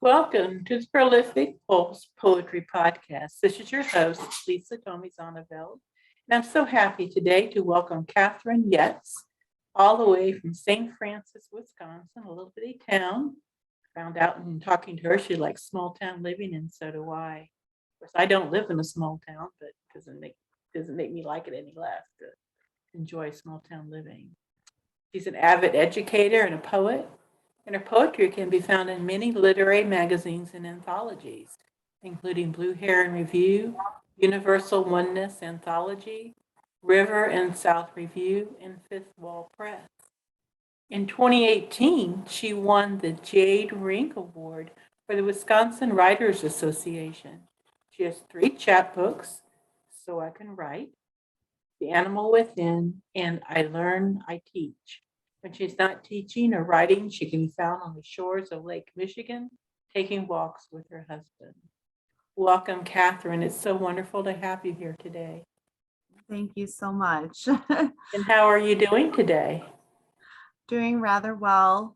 Welcome to the Prolific Pulse Poetry Podcast. This is your host, Lisa Tommy Unloved. And I'm so happy today to welcome Kathrine all the way from St. Francis, Wisconsin, a little bitty town. Found out in talking to her she likes small town living, and so do I. Of course, I don't live in a small town, but doesn't make me like it any less to enjoy small town living. She's an avid educator and a poet, and her poetry can be found in many literary magazines and anthologies, including Blue Heron Review, Universal Oneness Anthology, River and South Review, and Fifth Wall Press. In 2018, she won the Jade Ring Award for the Wisconsin Writers Association. She has three chapbooks, So I Can Write, The Animal Within, and I Learn, I Teach. When she's not teaching or writing, she can be found on the shores of Lake Michigan, taking walks with her husband. Welcome, Kathrine. It's so wonderful to have you here today. Thank you so much. And how are you doing today? Doing rather well.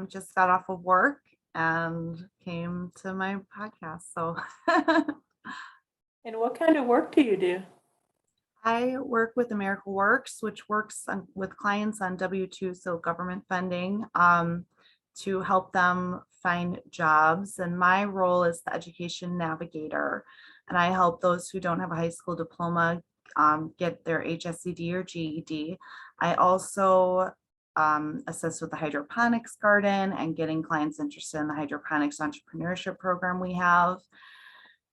Just got off of work and came to my podcast. So And what kind of work do you do? I work with America Works, which works with clients on W-2, so government funding, to help them find jobs. And my role is the education navigator. And I help those who don't have a high school diploma get their HSCD or GED. I also assist with the hydroponics garden and getting clients interested in the hydroponics entrepreneurship program we have.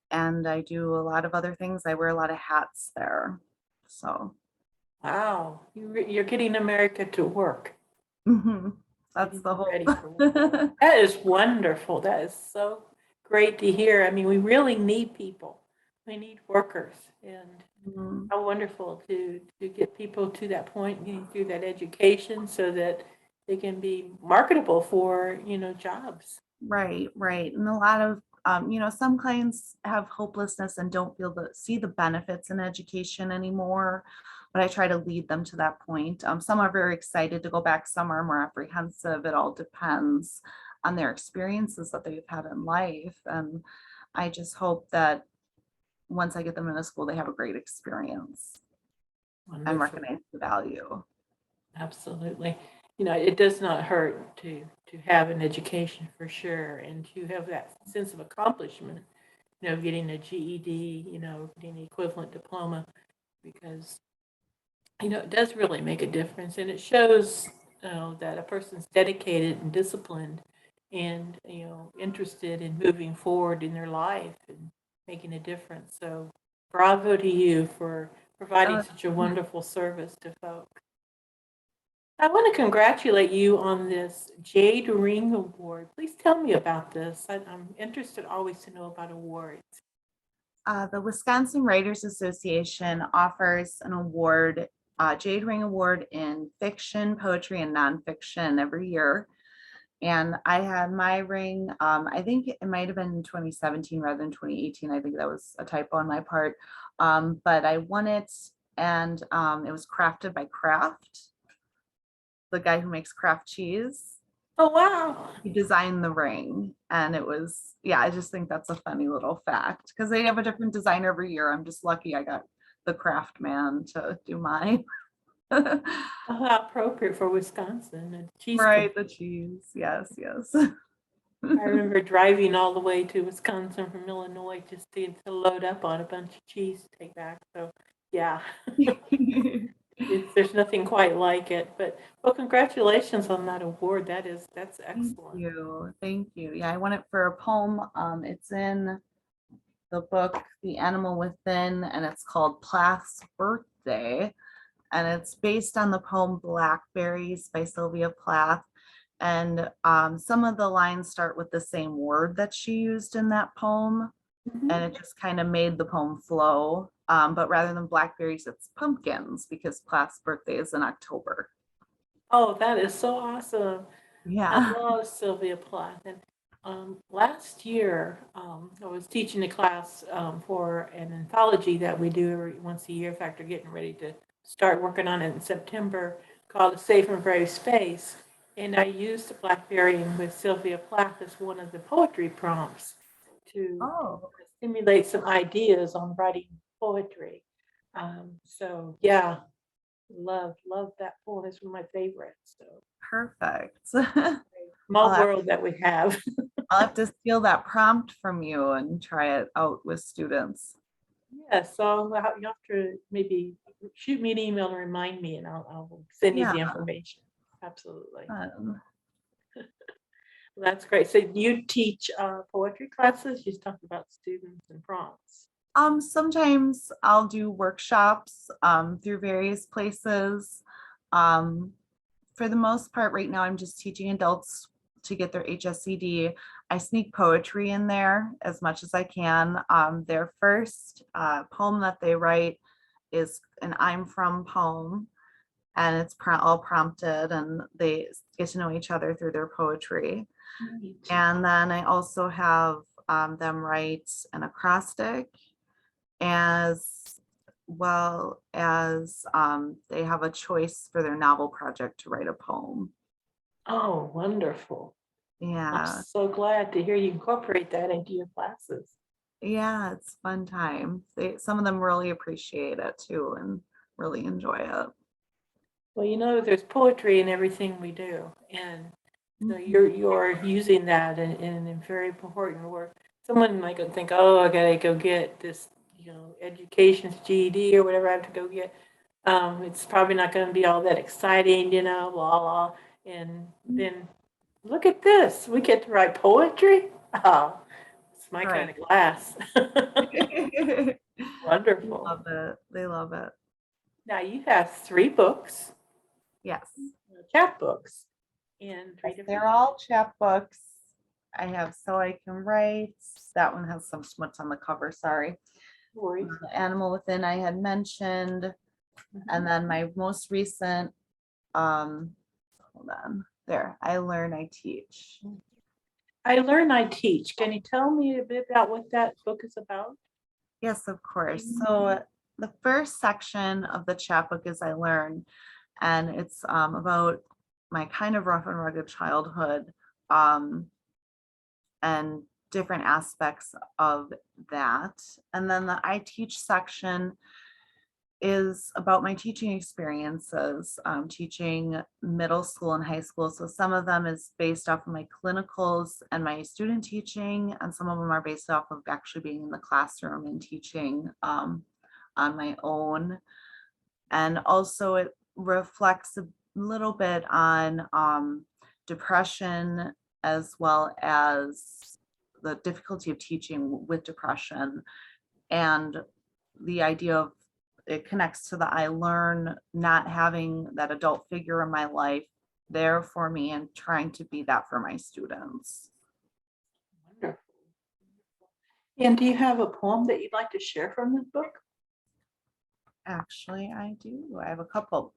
And I do a lot of other things. I wear a lot of hats there. So, Wow, you're getting America to work. that's the Ready whole. for work. That is wonderful. That is so great to hear. I mean, we really need people. We need workers, and how wonderful to get people to that point, getting through that education so that they can be marketable for, jobs. Right, right. And a lot of, some clients have hopelessness and don't see the benefits in education anymore. But I try to lead them to that point. Some are very excited to go back, some are more apprehensive. It all depends on their experiences that they've had in life. And I just hope that once I get them into school, they have a great experience and Wonderful. recognize the value. Absolutely. It does not hurt to have an education for sure, and to have that sense of accomplishment, getting a GED, getting the equivalent diploma, because it does really make a difference, and it shows that a person's dedicated and disciplined and interested in moving forward in their life and making a difference. So bravo to you for providing such a wonderful service to folks. I want to congratulate you on this Jade Ring Award. Please tell me about this. I'm interested always to know about awards. The Wisconsin Writers Association offers an award, Jade Ring Award in fiction, poetry, and nonfiction every year. And I had my ring, I think it might have been 2017 rather than 2018. I think that was a typo on my part. But I won it, and it was crafted by Kraft, the guy who makes Kraft cheese. Oh, wow. He designed the ring, and it was, yeah, I just think that's a funny little fact because they have a different design every year. I'm just lucky I got the Kraft man to do mine. How appropriate for Wisconsin. And cheese. Right, the cheese. Yes, yes. I remember driving all the way to Wisconsin from Illinois just to load up on a bunch of cheese to take back. So, yeah. There's nothing quite like it, but well, congratulations on that award. That's excellent. Thank you. Yeah, I won it for a poem. It's in the book The Animal Within, and it's called Plath's Birthday, and it's based on the poem Blackberries by Sylvia Plath. And some of the lines start with the same word that she used in that poem, and it just kind of made the poem flow. But rather than blackberries, it's pumpkins because Plath's birthday is in October. Oh, that is so awesome. Yeah. I love Sylvia Plath. And last year, I was teaching a class for an anthology that we do every once a year. In fact, we're getting ready to start working on it in September, called A Safe and Brave Space. And I used Blackberry with Sylvia Plath as one of the poetry prompts to Oh, stimulate some ideas on writing poetry. So yeah, love that poem. It's one of my favorites. So perfect. small I'll have, world that we have. I'll have to steal that prompt from you and try it out with students. Yeah, so you have to maybe shoot me an email and remind me, and I'll send you Yeah. the information. Absolutely. um, That's great. So you teach poetry classes? You just talked about students and prompts. Sometimes I'll do workshops through various places. Um, for the most part, right now, I'm just teaching adults to get their HSCD. I sneak poetry in there as much as I can. Their first poem that they write is an I'm from poem, and it's all prompted, and they get to know each other through their poetry. Neat. And then I also have them write an acrostic, as well as they have a choice for their novel project to write a poem. Oh, wonderful. I'm Yeah, so glad to hear you incorporate that into your classes. yeah, it's fun time. Some of them really appreciate it too and really enjoy it. Well, there's poetry in everything we do, and so Mhm. you're using that in a very important work. Someone might go think, oh, I gotta go get this, education GED or whatever I have to go get. It's probably not going to be all that exciting, blah blah. And then look at this, we get to write poetry. Oh, it's my kind Right. of class. They Wonderful. love it. They love it. Now you have 3 books, Yes. chapbooks, in three Yes, different they're all chapbooks. I have So I Can Write. That one has some smuts on the cover, sorry. stories. The Animal Within I had mentioned. And then my most recent, hold on, there, I Learn, I Teach. I learn, I teach. Can you tell me a bit about what that book is about? Yes, of course. So the first section of the chapbook is I Learn, and it's about my kind of rough and rugged childhood, um, and different aspects of that. And then the I Teach section is about my teaching experiences, teaching middle school and high school. So some of them is based off of my clinicals and my student teaching, and some of them are based off of actually being in the classroom and teaching on my own. And also it reflects a little bit on depression, as well as the difficulty of teaching with depression, and the idea of it connects to the I Learn, not having that adult figure in my life there for me and trying to be that for my students. Wonderful. And do you have a poem that you'd like to share from this book? Actually, I do. I have a couple,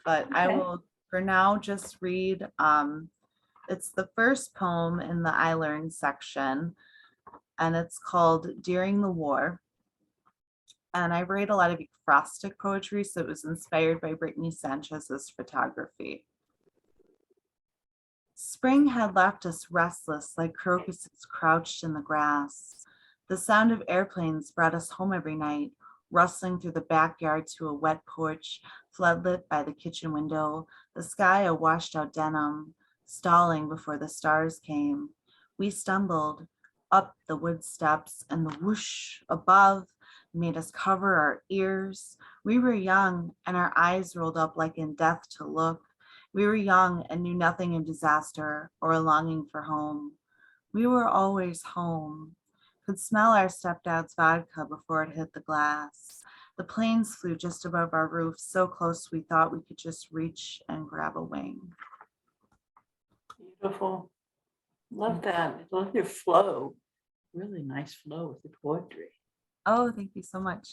but I Okay. will for now just read. It's the first poem in the I Learn section, and it's called During the War. And I write a lot of acrostic poetry, so it was inspired by Brittany Sanchez's photography. Spring had left us restless like crocuses crouched in the grass. The sound of airplanes brought us home every night, rustling through the backyard to a wet porch, floodlit by the kitchen window, the sky a washed out denim, stalling before the stars came. We stumbled up the wood steps, and the whoosh above made us cover our ears. We were young, and our eyes rolled up like in death to look. We were young and knew nothing of disaster or a longing for home. We were always home. Could smell our stepdad's vodka before it hit the glass. The planes flew just above our roof, so close we thought we could just reach and grab a wing. Beautiful. Love that. Love your flow. Really nice flow with the poetry. Oh, thank you so much.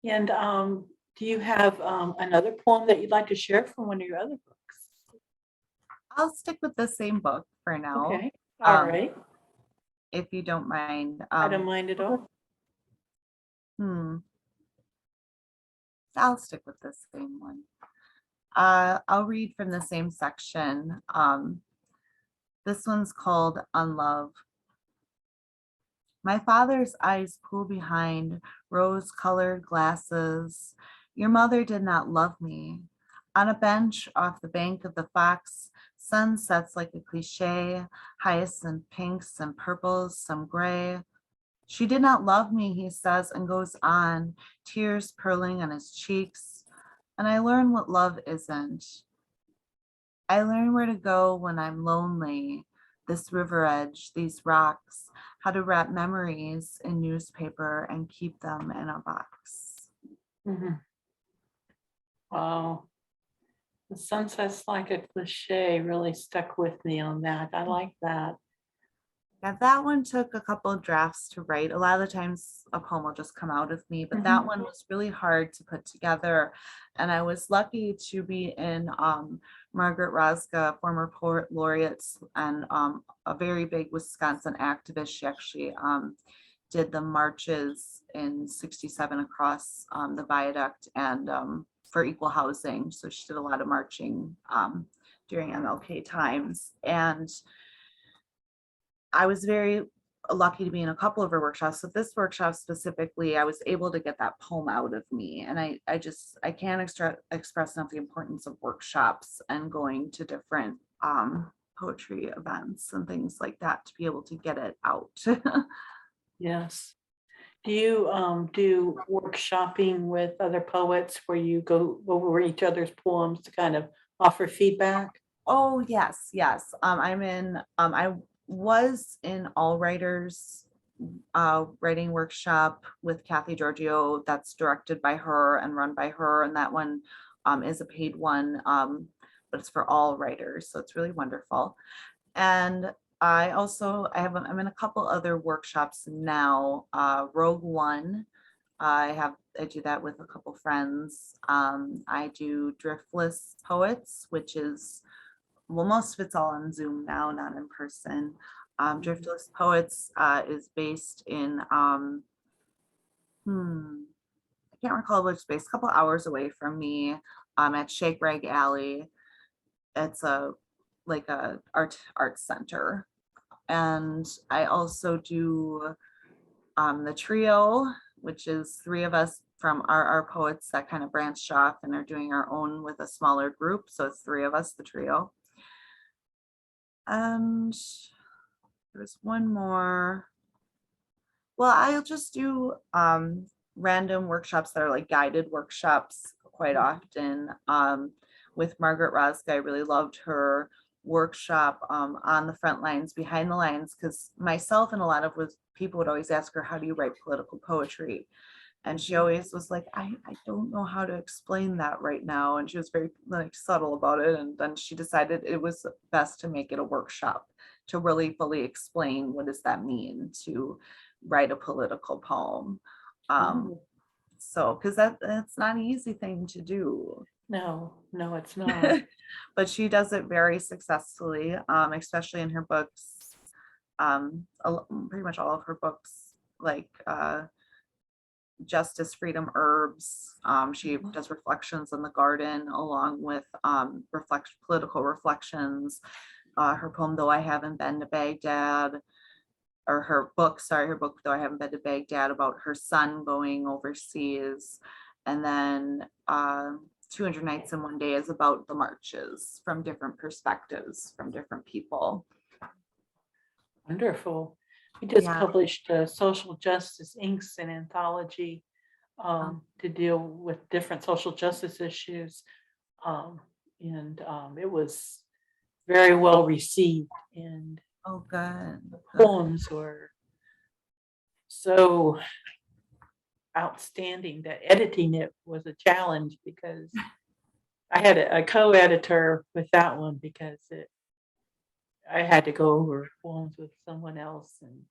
And do you have another poem that you'd like to share from one of your other books? I'll stick with the same book for now, Okay. All um, right. if you don't mind. I don't mind at all. I'll stick with the same one. I'll read from the same section. This one's called Unloved. My father's eyes pull behind rose-colored glasses. Your mother did not love me. On a bench off the bank of the Fox, sun sets like a cliche, hyacinth pinks and purples, some gray. She did not love me, he says, and goes on, tears purling on his cheeks. And I learn what love isn't. I learn where to go when I'm lonely, this river edge, these rocks, how to wrap memories in newspaper and keep them in a box. Mhm. Wow. The sunset's like a cliche really stuck with me on that. I like that. Yeah, that one took a couple of drafts to write. A lot of the times a poem will just come out of me, but that one was really hard to put together. And I was lucky to be in Margaret Rosga, former poet laureate and a very big Wisconsin activist. She actually did the marches in 67 across the viaduct and for equal housing. So she did a lot of marching during MLK times. And I was very lucky to be in a couple of her workshops. So this workshop specifically, I was able to get that poem out of me. And I can't express enough the importance of workshops and going to different poetry events and things like that to be able to get it out. Yes. Do you do workshopping with other poets where you go over each other's poems to kind of offer feedback? Oh, yes, yes. I was in All Writers writing workshop with Kathy Giorgio that's directed by her and run by her. And that one is a paid one, but it's for all writers. So it's really wonderful. And I'm in a couple other workshops now. Rogue One, I do that with a couple friends. I do Driftless Poets, which is, well, most of it's all on Zoom now, not in person. Driftless Poets is based in, I can't recall which space, a couple hours away from me, at Shake Rag Alley. It's like a art center. And I also do the trio, which is three of us from our poets that kind of branched off and are doing our own with a smaller group. So it's three of us, the trio. And there's one more. Well, I'll just do random workshops that are like guided workshops quite often. With Margaret Rosga, I really loved her workshop on the front lines, behind the lines, because myself and a lot of people would always ask her, how do you write political poetry? And she always was like, I don't know how to explain that right now. And she was very like subtle about it. And then she decided it was best to make it a workshop to really fully explain what does that mean to write a political poem. So, because that's not an easy thing to do. No, it's not. But she does it very successfully, especially in her books. Pretty much all of her books, like Justice, Freedom, Herbs. She does reflections on the garden along with political reflections. Her poem, Though I Haven't Been to Baghdad, or her book, Though I Haven't Been to Baghdad, about her son going overseas. And then 200 Nights in One Day is about the marches from different perspectives, from different people. Wonderful. We just Yeah. published Social Justice Inks, an anthology to deal with different social justice issues. And it was very well received. And Oh, good. the poems were so outstanding that editing it was a challenge because I had a co-editor with that one because I had to go over poems with someone else and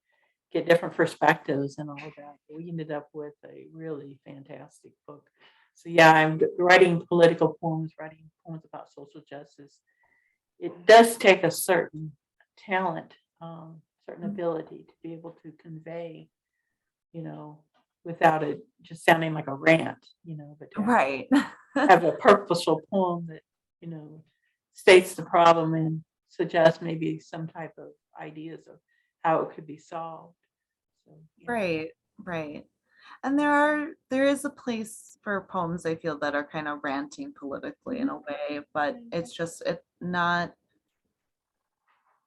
get different perspectives and all of that. We ended up with a really fantastic book. So yeah, I'm writing political poems, writing poems about social justice. It does take a certain talent, certain ability to be able to convey, without it just sounding like a rant, but to Right. have a purposeful poem that states the problem and suggests maybe some type of ideas of how it could be solved. So, yeah. Right. And there is a place for poems I feel that are kind of ranting politically in a way, but it's not.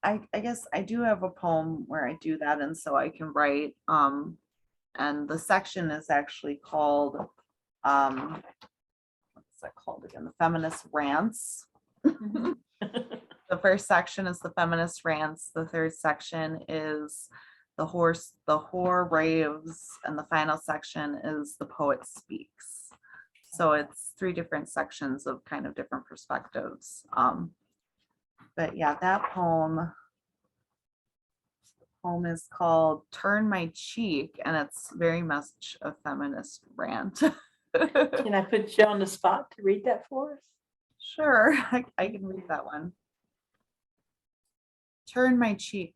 I guess I do have a poem where I do that, and so I can write. And the section is actually called what's that called again? The Feminist Rants. The first section is the feminist rants. The third section is the whore raves, and the final section is the poet speaks. So it's 3 different sections of kind of different perspectives. But yeah, that poem is called Turn My Cheek, and it's very much a feminist rant. Can I put you on the spot to read that for us? Sure, I can read that one. Turn my cheek.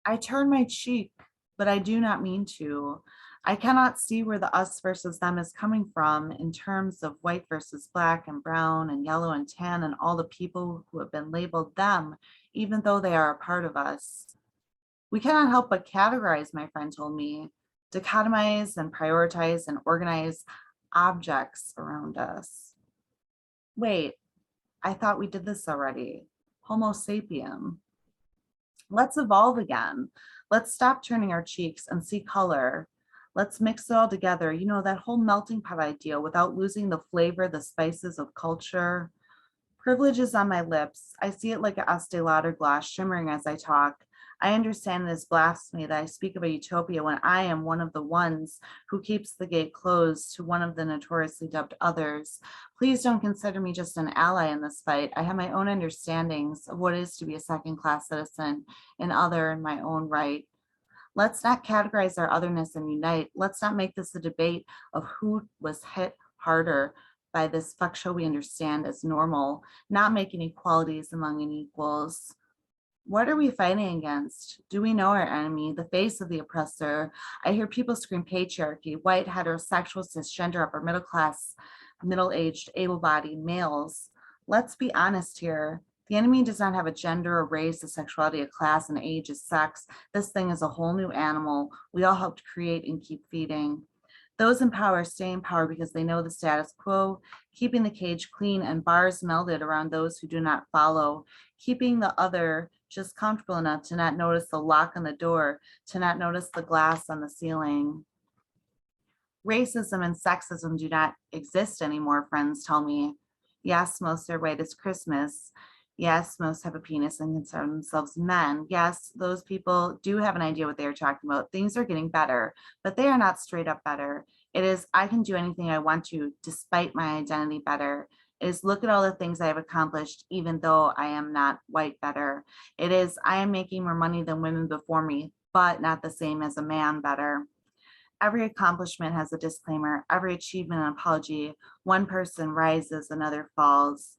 I turn my cheek, but I do not mean to. I cannot see where the us versus them is coming from in terms of white versus black and brown and yellow and tan and all the people who have been labeled them, even though they are a part of us. We cannot help but categorize, my friend told me, dichotomize and prioritize and organize objects around us. Wait, I thought we did this already. Homo sapien. Let's evolve again. Let's stop turning our cheeks and see color. Let's mix it all together. You know, that whole melting pot idea without losing the flavor, the spices of culture. Privilege is on my lips. I see it like a Estee Lauder glass shimmering as I talk. I understand it is blasphemy that I speak of a utopia when I am one of the ones who keeps the gate closed to one of the notoriously dubbed others. Please don't consider me just an ally in this fight. I have my own understandings of what it is to be a second-class citizen, an other in my own right. Let's not categorize our otherness and unite. Let's not make this a debate of who was hit harder by this fuck show we understand as normal, not make inequalities among unequals. What are we fighting against? Do we know our enemy, the face of the oppressor? I hear people scream patriarchy, white, heterosexual, cisgender, upper middle class, middle-aged, able-bodied males. Let's be honest here. The enemy does not have a gender, a race, a sexuality, a class, an age, a sex. This thing is a whole new animal we all helped create and keep feeding. Those in power stay in power because they know the status quo, keeping the cage clean and bars melded around those who do not follow, keeping the other just comfortable enough to not notice the lock on the door, to not notice the glass on the ceiling. Racism and sexism do not exist anymore, friends tell me. Yes, most are white as Christmas. Yes, most have a penis and consider themselves men. Yes, those people do have an idea what they are talking about. Things are getting better, but they are not straight up better. It is, I can do anything I want to, despite my identity better. It is, look at all the things I have accomplished, even though I am not white better. It is, I am making more money than women before me, but not the same as a man better. Every accomplishment has a disclaimer, every achievement an apology. One person rises, another falls.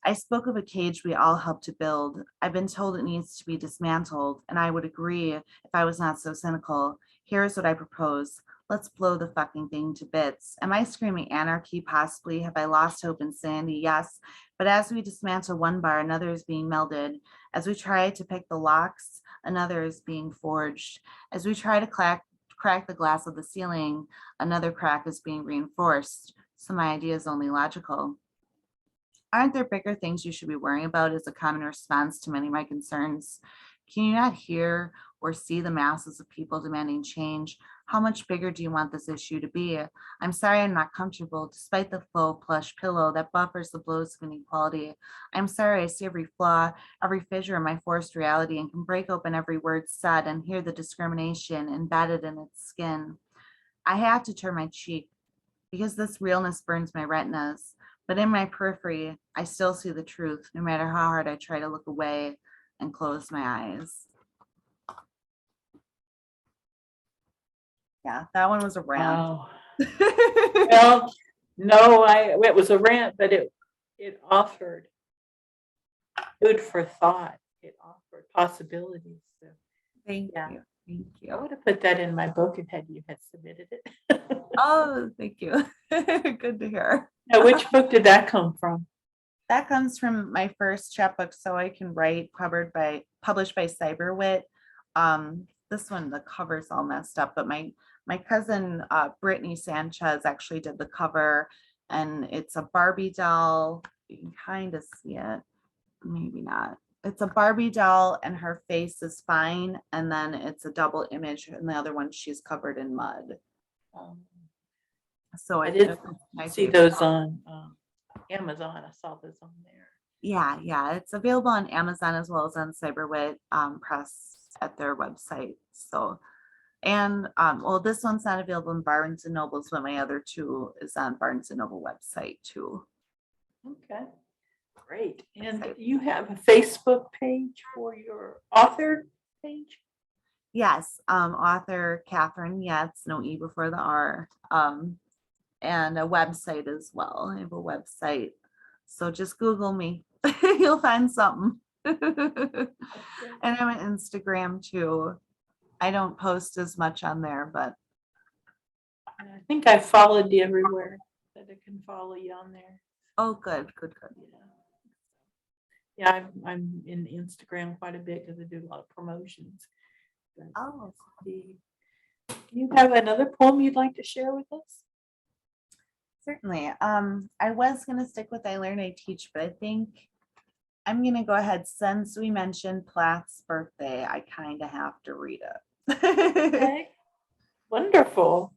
I spoke of a cage we all helped to build. I've been told it needs to be dismantled, and I would agree if I was not so cynical. Here's what I propose. Let's blow the fucking thing to bits. Am I screaming anarchy? Possibly. Have I lost hope in sanity? Yes. But as we dismantle one bar, another is being melded. As we try to pick the locks, another is being forged. As we try to crack the glass of the ceiling, another crack is being reinforced. So my idea is only logical. Aren't there bigger things you should be worrying about as a common response to many of my concerns? Can you not hear or see the masses of people demanding change? How much bigger do you want this issue to be? I'm sorry I'm not comfortable, despite the faux plush pillow that buffers the blows of inequality. I'm sorry I see every flaw, every fissure in my forced reality and can break open every word said and hear the discrimination embedded in its skin. I have to turn my cheek because this realness burns my retinas. But in my periphery, I still see the truth, no matter how hard I try to look away and close my eyes. Yeah, that one was a rant. Wow. Well, no, it was a rant, but it offered food for thought. It offered possibilities. So, Thank yeah, you. Thank I you. would have put that in my book if you had submitted it. Oh, thank you. Good to hear. Now, which book did that come from? That comes from my first chapbook, So I Can Write, published by Cyberwit. This one, the cover's all messed up, but my cousin Brittany Sanchez actually did the cover, and it's a Barbie doll. You can kind of see it, maybe not. It's a Barbie doll, and her face is fine, and then it's a double image, and the other one she's covered in mud. Um, So I it, did it's my see favorite. those on Amazon. I saw those on there. Yeah, it's available on Amazon as well as on Cyberwit Press at their website. So, and well, this one's not available in Barnes and Nobles, but my other two is on Barnes and Noble website too. Okay, great. And Excited. you have a Facebook page for your author page? Yes, author Kathrine Yetz, no E before the R, and a website as well. I have a website, so just Google me, you'll find something. And I'm on Instagram too. I don't post as much on there, but I think I followed you everywhere that I can follow you on there. oh, good. Yeah, I'm in Instagram quite a bit because I do a lot of promotions. But Oh, do you have another poem you'd like to share with us? certainly. I was gonna stick with I Learn, I Teach, but I think I'm gonna go ahead, since we mentioned Plath's birthday, I kind of have to read it. Okay, wonderful.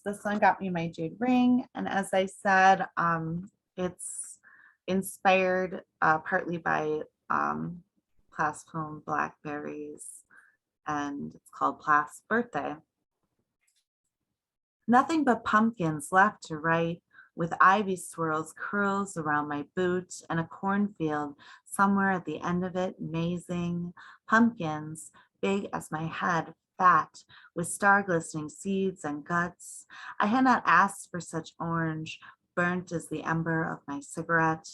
This one got me my jade ring, and as I said, it's inspired partly by Plath's poem Blackberries, and it's called Plath's birthday. Nothing but pumpkins left to right, with ivy swirls curls around my boot, and a cornfield somewhere at the end of it, mazing. Pumpkins, big as my head, fat, with star glistening seeds and guts. I had not asked for such orange, burnt as the ember of my cigarette.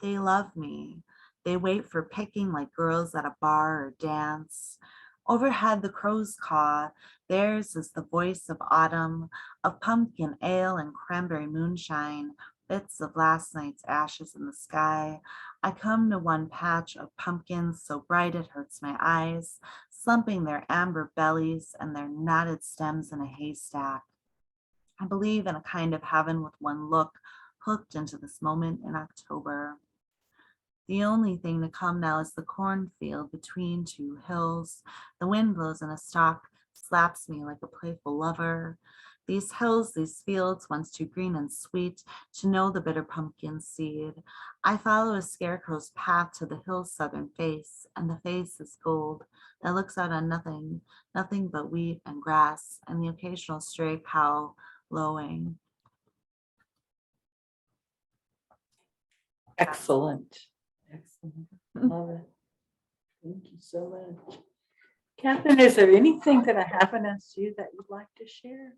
They love me. They wait for picking like girls at a bar or dance. Overhead, the crows caw. Theirs is the voice of autumn, of pumpkin ale and cranberry moonshine, bits of last night's ashes in the sky. I come to one patch of pumpkins so bright it hurts my eyes, slumping their amber bellies and their knotted stems in a haystack. I believe in a kind of heaven with one look, hooked into this moment in October. The only thing to come now is the cornfield between two hills. The wind blows in a stalk, slaps me like a playful lover. These hills, these fields, once too green and sweet to know the bitter pumpkin seed. I follow a scarecrow's path to the hill's southern face, and the face is gold that looks out on nothing, nothing but wheat and grass, and the occasional stray cow lowing. Excellent. Excellent. Love it. Thank you so much. Kathrine, is there anything that I haven't asked you that you'd like to share?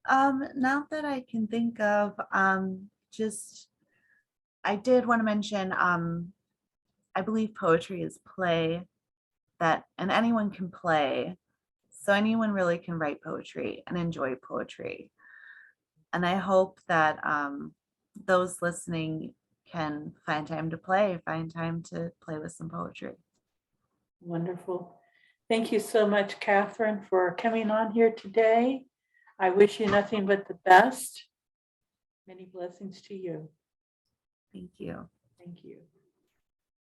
Not that I can think of, just, I did want to mention, I believe poetry is play and anyone can play. So anyone really can write poetry and enjoy poetry. And I hope that those listening can find time to play with some poetry. Wonderful. Thank you so much, Kathrine, for coming on here today. I wish you nothing but the best. Many blessings to you. Thank you. Thank you.